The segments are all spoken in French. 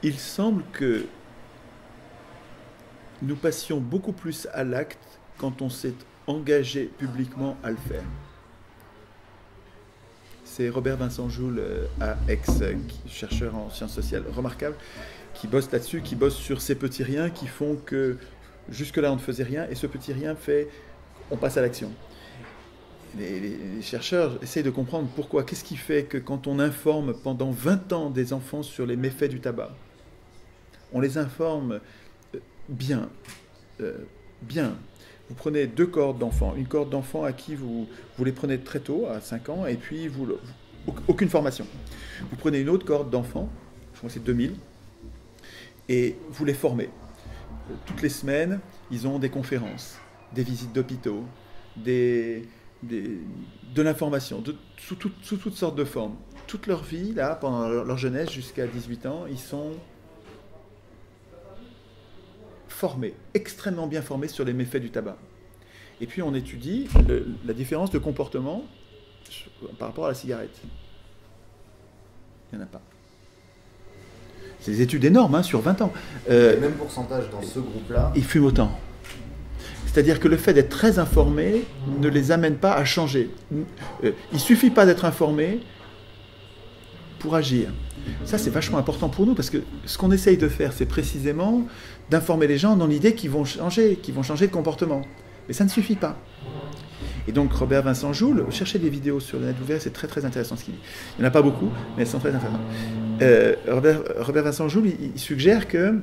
il semble que nous passions beaucoup plus à l'acte quand on s'est engagé publiquement à le faire. C'est Robert Vincent Joule à Aix, chercheur en sciences sociales remarquable, qui bosse là-dessus, qui bosse sur ces petits riens qui font que jusque-là on ne faisait rien, et ce petit rien fait, on passe à l'action. Les chercheurs essayent de comprendre pourquoi, qu'est-ce qui fait que quand on informe pendant 20 ans des enfants sur les méfaits du tabac, on les informe bien. Vous prenez 2 cohortes d'enfants, une cohorte d'enfants à qui vous les prenez très tôt, à 5 ans, et puis aucune formation. Vous prenez une autre cohorte d'enfants, je crois que c'est 2000, et vous les formez. Toutes les semaines, ils ont des conférences, des visites d'hôpitaux, de l'information, sous toutes sortes de formes. Toute leur vie, là, pendant leur jeunesse, jusqu'à 18 ans, ils sont formés, extrêmement bien formés sur les méfaits du tabac. Et puis on étudie la différence de comportement par rapport à la cigarette. Il n'y en a pas. C'est des études énormes, hein, sur 20 ans. Le même pourcentage dans ce groupe-là. Ils fument autant. C'est-à-dire que le fait d'être très informé ne les amène pas à changer. Il ne suffit pas d'être informé pour agir. Ça, c'est vachement important pour nous, parce que ce qu'on essaye de faire, c'est précisément d'informer les gens dans l'idée qu'ils vont changer de comportement. Mais ça ne suffit pas. Et donc, Robert Vincent Joule, cherchez des vidéos sur le net, vous verrez, c'est très très intéressant ce qu'il dit. Il n'y en a pas beaucoup, mais elles sont très intéressantes. Robert Vincent Joule, il suggère que,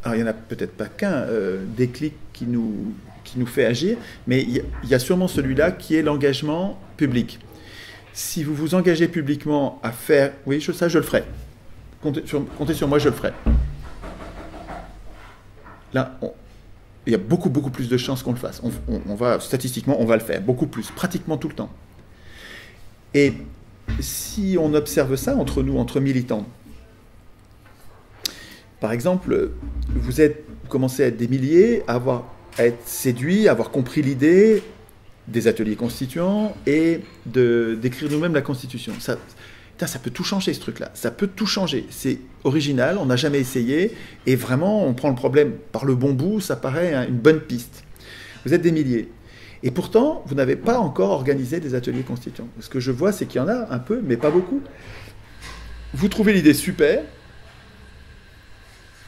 alors il n'y en a peut-être pas qu'un déclic qui nous fait agir, mais il y a sûrement celui-là qui est l'engagement public. Si vous vous engagez publiquement à faire, oui, ça je le ferai. Comptez sur moi, je le ferai. Là, il y a beaucoup plus de chances qu'on le fasse. On va, statistiquement, on va le faire, beaucoup plus, pratiquement tout le temps. Et si on observe ça entre nous, entre militants, par exemple, vous commencez à être des milliers, à être séduits, à avoir compris l'idée des ateliers constituants et d'écrire nous-mêmes la Constitution. Ça peut tout changer, ce truc-là. Ça peut tout changer. C'est original, on n'a jamais essayé, et vraiment, on prend le problème par le bon bout, ça paraît une bonne piste. Vous êtes des milliers. Et pourtant, vous n'avez pas encore organisé des ateliers constituants. Ce que je vois, c'est qu'il y en a un peu, mais pas beaucoup. Vous trouvez l'idée super,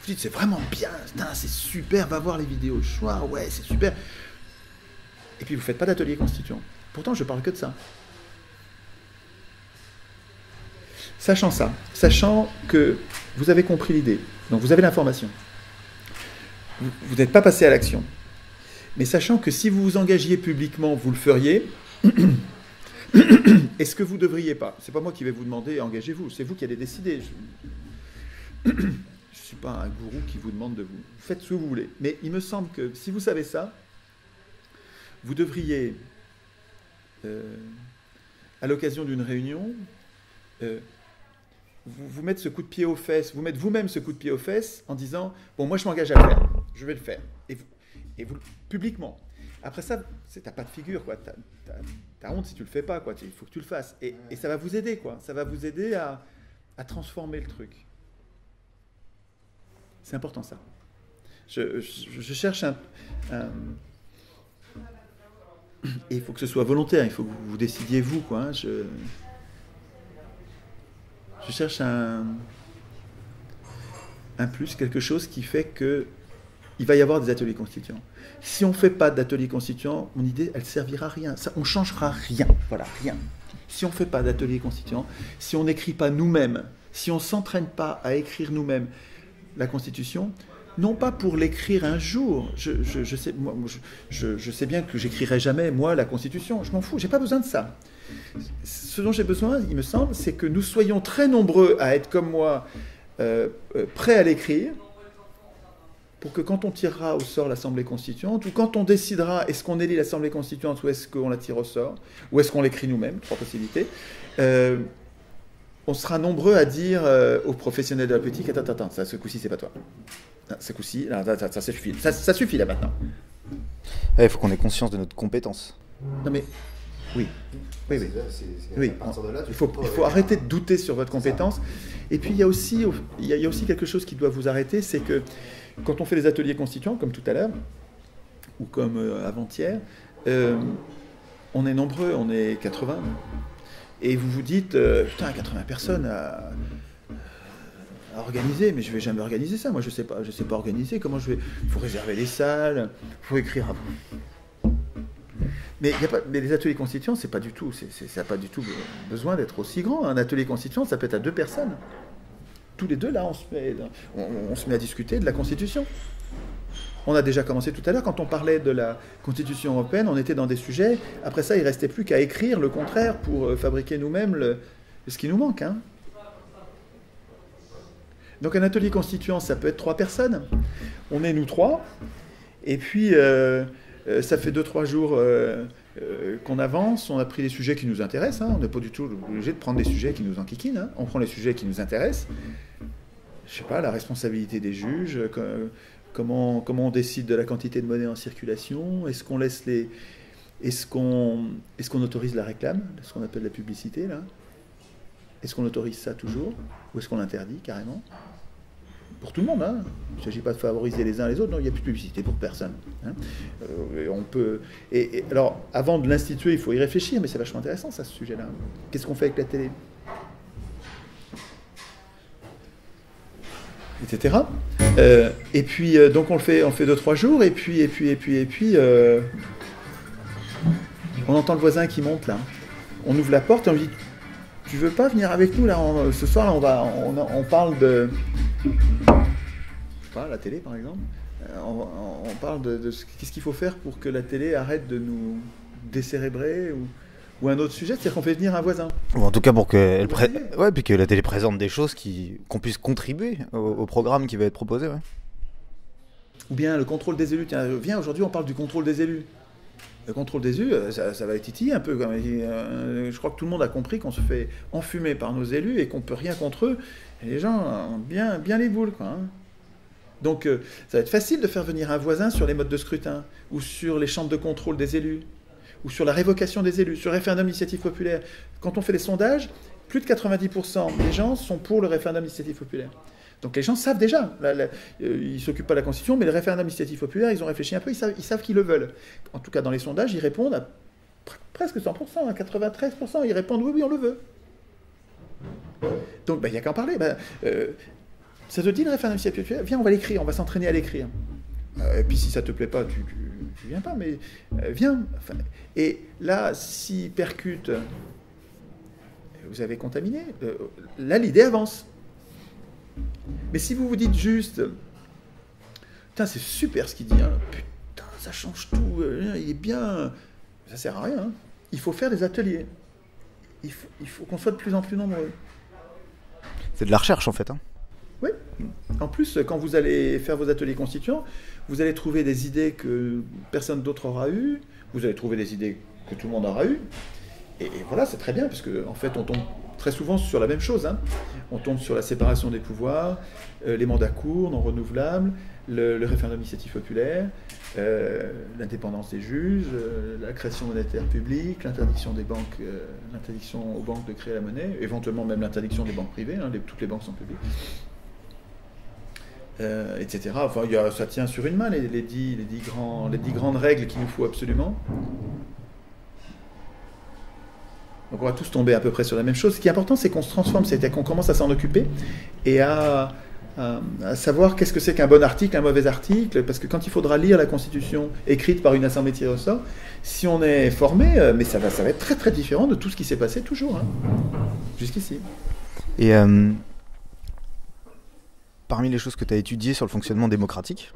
vous dites, c'est vraiment bien, c'est super, va voir les vidéos de choix, ouais, c'est super. Et puis vous ne faites pas d'atelier constituant. Pourtant, je parle que de ça. Sachant ça, sachant que vous avez compris l'idée, donc vous avez l'information, vous n'êtes pas passé à l'action, mais sachant que si vous vous engagiez publiquement, vous le feriez, est-ce que vous ne devriez pas? Ce n'est pas moi qui vais vous demander, engagez-vous, c'est vous qui allez décider. Je ne suis pas un gourou qui vous demande de vous. Faites ce que vous voulez. Mais il me semble que si vous savez ça, vous devriez, à l'occasion d'une réunion, vous mettre ce coup de pied aux fesses, vous mettre vous-même ce coup de pied aux fesses en disant « Bon, moi je m'engage à le faire, je vais le faire. » Et vous publiquement. Après ça, t'as pas de figure, quoi. T'as honte si tu le fais pas, quoi. Il faut que tu le fasses. Et ça va vous aider, quoi. Ça va vous aider à transformer le truc. C'est important, ça. Je cherche et il faut que ce soit volontaire, il faut que vous décidiez vous, quoi. Hein. Je cherche un plus, quelque chose qui fait que il va y avoir des ateliers constituants. Si on ne fait pas d'ateliers constituants, mon idée, elle ne servira à rien. Ça, on ne changera rien. Voilà, rien. Si on ne fait pas d'ateliers constituants, si on n'écrit pas nous-mêmes, si on ne s'entraîne pas à écrire nous-mêmes la Constitution, non pas pour l'écrire un jour. Je sais bien que j'écrirai jamais, moi, la Constitution. Je m'en fous, je n'ai pas besoin de ça. Ce dont j'ai besoin, il me semble, c'est que nous soyons très nombreux à être comme moi, prêts à l'écrire, pour que quand on tirera au sort l'Assemblée constituante, ou quand on décidera est-ce qu'on élit l'Assemblée constituante ou est-ce qu'on la tire au sort, ou est-ce qu'on l'écrit nous-mêmes, 3 possibilités, on sera nombreux à dire aux professionnels de la politique, attends, ça, ce coup-ci, c'est pas toi. Ce coup-ci, ça suffit. Ça suffit là maintenant. Il faut qu'on ait conscience de notre compétence. Non mais, Oui. Oui, oui. À partir de là, il faut arrêter de douter sur votre compétence. Et puis il y a aussi quelque chose qui doit vous arrêter, c'est que quand on fait des ateliers constituants, comme tout à l'heure, ou comme avant-hier, on est nombreux, on est 80. Et vous vous dites, putain, 80 personnes à organiser, mais je vais jamais organiser ça. Moi, je sais pas organiser. Comment je vais? Il faut réserver les salles, il faut écrire avant. Mais les ateliers constituants, ça n'a pas du tout besoin d'être aussi grand. Un atelier constituant, ça peut être à 2 personnes. Tous les deux, là, on se met à discuter de la Constitution. On a déjà commencé tout à l'heure, quand on parlait de la Constitution européenne, on était dans des sujets. Après ça, il ne restait plus qu'à écrire le contraire pour fabriquer nous-mêmes ce qui nous manque. Hein. Donc un atelier constituant, ça peut être 3 personnes. On est nous 3. Et puis, ça fait 2-3 jours qu'on avance. On a pris des sujets qui nous intéressent. Hein. On n'est pas du tout obligé de prendre des sujets qui nous enquiquinent. Hein. On prend les sujets qui nous intéressent. Je ne sais pas, la responsabilité des juges, comment on décide de la quantité de monnaie en circulation, est-ce qu'on autorise la réclame, ce qu'on appelle la publicité, là? Est-ce qu'on autorise ça toujours? Ou est-ce qu'on l'interdit carrément? Pour tout le monde, hein. Il ne s'agit pas de favoriser les uns les autres, non, il n'y a plus de publicité pour personne. Hein. On peut... alors, avant de l'instituer, il faut y réfléchir, mais c'est vachement intéressant, ça, ce sujet-là. Qu'est-ce qu'on fait avec la télé? Etc. Et puis, donc on fait 2-3 jours, et puis on entend le voisin qui monte, là. On ouvre la porte et on lui dit, tu veux pas venir avec nous, là, ce soir, là, on parle de... Je sais pas, la télé, par exemple. On parle de qu'est-ce qu'il faut faire pour que la télé arrête de nous décérébrer, ou un autre sujet, c'est-à-dire qu'on fait venir un voisin. Ou en tout cas pour que, puis que la télé présente des choses qu'on puisse contribuer au programme qui va être proposé. Ouais. Ou bien le contrôle des élus. Tiens, viens, aujourd'hui on parle du contrôle des élus. Le contrôle des élus, ça va titiller un peu. Je crois que tout le monde a compris qu'on se fait enfumer par nos élus et qu'on ne peut rien contre eux. Et les gens ont bien les boules, quoi. Hein. Donc ça va être facile de faire venir un voisin sur les modes de scrutin, ou sur les chambres de contrôle des élus, ou sur la révocation des élus, sur le référendum d'initiative populaire. Quand on fait les sondages, plus de 90% des gens sont pour le référendum d'initiative populaire. Donc les gens savent déjà, ils ne s'occupent pas de la Constitution, mais le référendum d'initiative populaire, ils ont réfléchi un peu, ils savent qu'ils le veulent. En tout cas, dans les sondages, ils répondent à presque 100%, à 93%, ils répondent oui, on le veut. Donc il n'y a qu'à en parler. Ça te dit le référendum d'initiative populaire? Viens, on va l'écrire, on va s'entraîner à l'écrire. Et puis si ça ne te plaît pas, tu viens pas, mais viens. Enfin, et là, si percute, vous avez contaminé, là l'idée avance. Mais si vous vous dites juste, putain c'est super ce qu'il dit, hein. Putain ça change tout, il est bien, ça sert à rien. Hein. Il faut faire des ateliers. Il faut qu'on soit de plus en plus nombreux. C'est de la recherche en fait. Hein. Oui. En plus, quand vous allez faire vos ateliers constituants, vous allez trouver des idées que personne d'autre aura eues, vous allez trouver des idées que tout le monde aura eues, et voilà, c'est très bien, parce qu'en fait, on tombe très souvent sur la même chose. Hein. On tombe sur la séparation des pouvoirs, les mandats courts, non renouvelables, le référendum d'initiative populaire, l'indépendance des juges, la création monétaire publique, l'interdiction des banques, l'interdiction aux banques de créer la monnaie, éventuellement même l'interdiction des banques privées, hein, toutes les banques sont publiques. Etc. Enfin, ça tient sur une main, les 10 grandes règles qu'il nous faut absolument. Donc on va tous tomber à peu près sur la même chose. Ce qui est important, c'est qu'on se transforme, c'est-à-dire qu'on commence à s'en occuper et à savoir qu'est-ce que c'est qu'un bon article, un mauvais article, parce que quand il faudra lire la Constitution écrite par une assemblée tirée au sort, si on est formé, mais ça va être très très différent de tout ce qui s'est passé toujours, hein, jusqu'ici. Et parmi les choses que tu as étudiées sur le fonctionnement démocratique,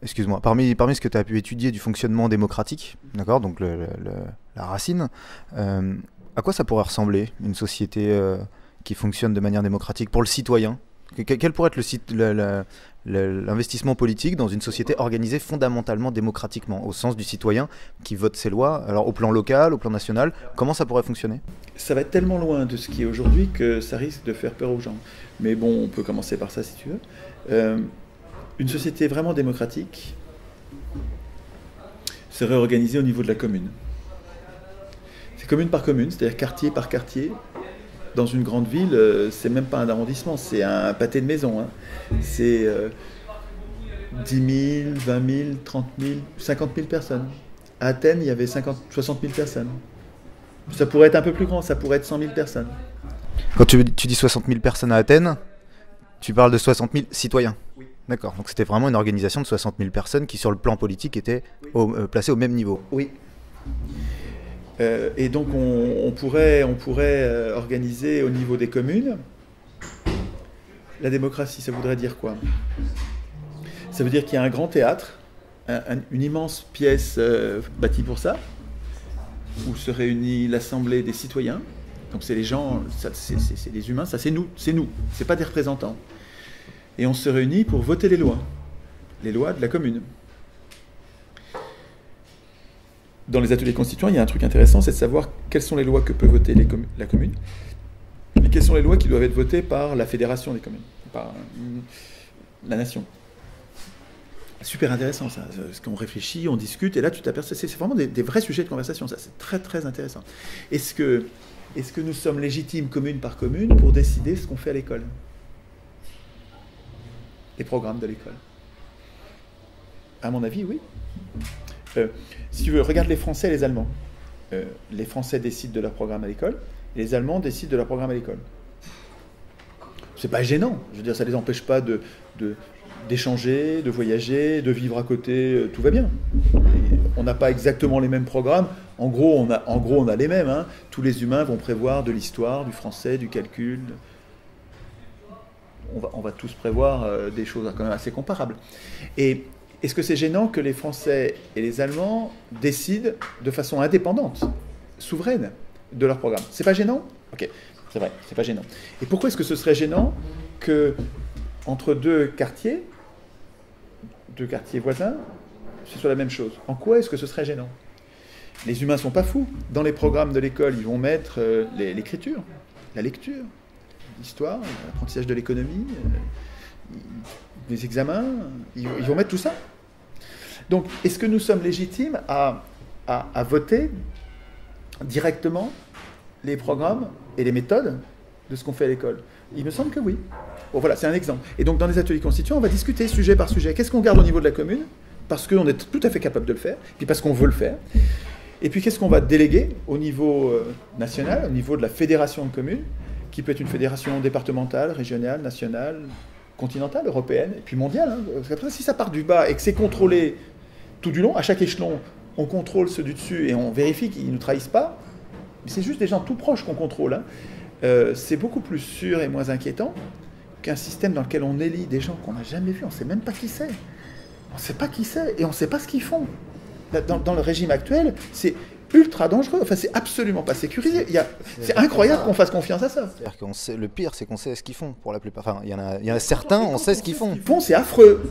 excuse-moi, parmi ce que tu as pu étudier du fonctionnement démocratique, d'accord, donc la racine, à quoi ça pourrait ressembler une société qui fonctionne de manière démocratique pour le citoyen? Quel pourrait être l'investissement politique dans une société organisée fondamentalement démocratiquement, au sens du citoyen qui vote ses lois, alors au plan local, au plan national, comment ça pourrait fonctionner? Ça va être tellement loin de ce qui est aujourd'hui que ça risque de faire peur aux gens. Mais bon, on peut commencer par ça si tu veux. Une société vraiment démocratique serait organisée au niveau de la commune. C'est commune par commune, c'est-à-dire quartier par quartier. Dans une grande ville, c'est même pas un arrondissement, c'est un pâté de maison. Hein. C'est 10 000, 20 000, 30 000, 50 000 personnes. À Athènes, il y avait 60 000 personnes. Ça pourrait être un peu plus grand, ça pourrait être 100 000 personnes. Quand tu dis 60 000 personnes à Athènes, tu parles de 60 000 citoyens. Oui. D'accord, donc c'était vraiment une organisation de 60 000 personnes qui, sur le plan politique, étaient placées au même niveau. Oui. Et donc on pourrait organiser au niveau des communes. La démocratie, ça voudrait dire quoi? Ça veut dire qu'il y a un grand théâtre, une immense pièce bâtie pour ça, où se réunit l'assemblée des citoyens. Donc c'est les gens, c'est les humains, ça c'est nous, c'est pas des représentants. Et on se réunit pour voter les lois de la commune. Dans les ateliers constituants, il y a un truc intéressant, c'est de savoir quelles sont les lois que peut voter la commune, et quelles sont les lois qui doivent être votées par la fédération des communes, par la nation. Super intéressant ça, parce qu'on réfléchit, on discute, et là tu t'aperçois, c'est vraiment des vrais sujets de conversation, ça c'est très très intéressant. Est-ce que nous sommes légitimes commune par commune pour décider ce qu'on fait à l'école? Les programmes de l'école? À mon avis, oui. Si tu veux, regarde les Français et les Allemands. Les Français décident de leur programme à l'école, et les Allemands décident de leur programme à l'école. C'est pas gênant, je veux dire, ça ne les empêche pas d'échanger, de voyager, de vivre à côté, tout va bien. Et on n'a pas exactement les mêmes programmes, en gros on a les mêmes, hein. Tous les humains vont prévoir de l'histoire, du français, du calcul. On va tous prévoir des choses quand même assez comparables. Et est-ce que c'est gênant que les Français et les Allemands décident de façon indépendante, souveraine, de leur programme? C'est pas gênant? Ok, c'est vrai, c'est pas gênant. Et pourquoi est-ce que ce serait gênant que entre deux quartiers voisins, ce soit la même chose? En quoi est-ce que ce serait gênant? Les humains sont pas fous. Dans les programmes de l'école, ils vont mettre l'écriture, la lecture, l'histoire, l'apprentissage de l'économie, les examens, ils vont mettre tout ça. Donc, est-ce que nous sommes légitimes à voter directement les programmes et les méthodes de ce qu'on fait à l'école? Il me semble que oui. Bon, voilà, c'est un exemple. Et donc, dans les ateliers constituants, on va discuter sujet par sujet. Qu'est-ce qu'on garde au niveau de la commune? Parce qu'on est tout à fait capable de le faire, puis parce qu'on veut le faire. Et puis, qu'est-ce qu'on va déléguer au niveau national, au niveau de la fédération de communes, qui peut être une fédération départementale, régionale, nationale, continentale, européenne, et puis mondiale. Hein. Parce qu'après, si ça part du bas et que c'est contrôlé tout du long, à chaque échelon, on contrôle ceux du dessus et on vérifie qu'ils ne nous trahissent pas, mais c'est juste des gens tout proches qu'on contrôle. Hein. C'est beaucoup plus sûr et moins inquiétant qu'un système dans lequel on élit des gens qu'on n'a jamais vus, on ne sait même pas qui c'est. On ne sait pas qui c'est et on ne sait pas ce qu'ils font. Dans le régime actuel, c'est ultra dangereux. Enfin, c'est absolument pas sécurisé. C'est incroyable qu'on fasse confiance à ça. C'est-à-dire qu'on sait, le pire, c'est qu'on sait ce qu'ils font pour la plupart. Enfin, il y en a certains, on sait ce qu'ils font. C'est affreux.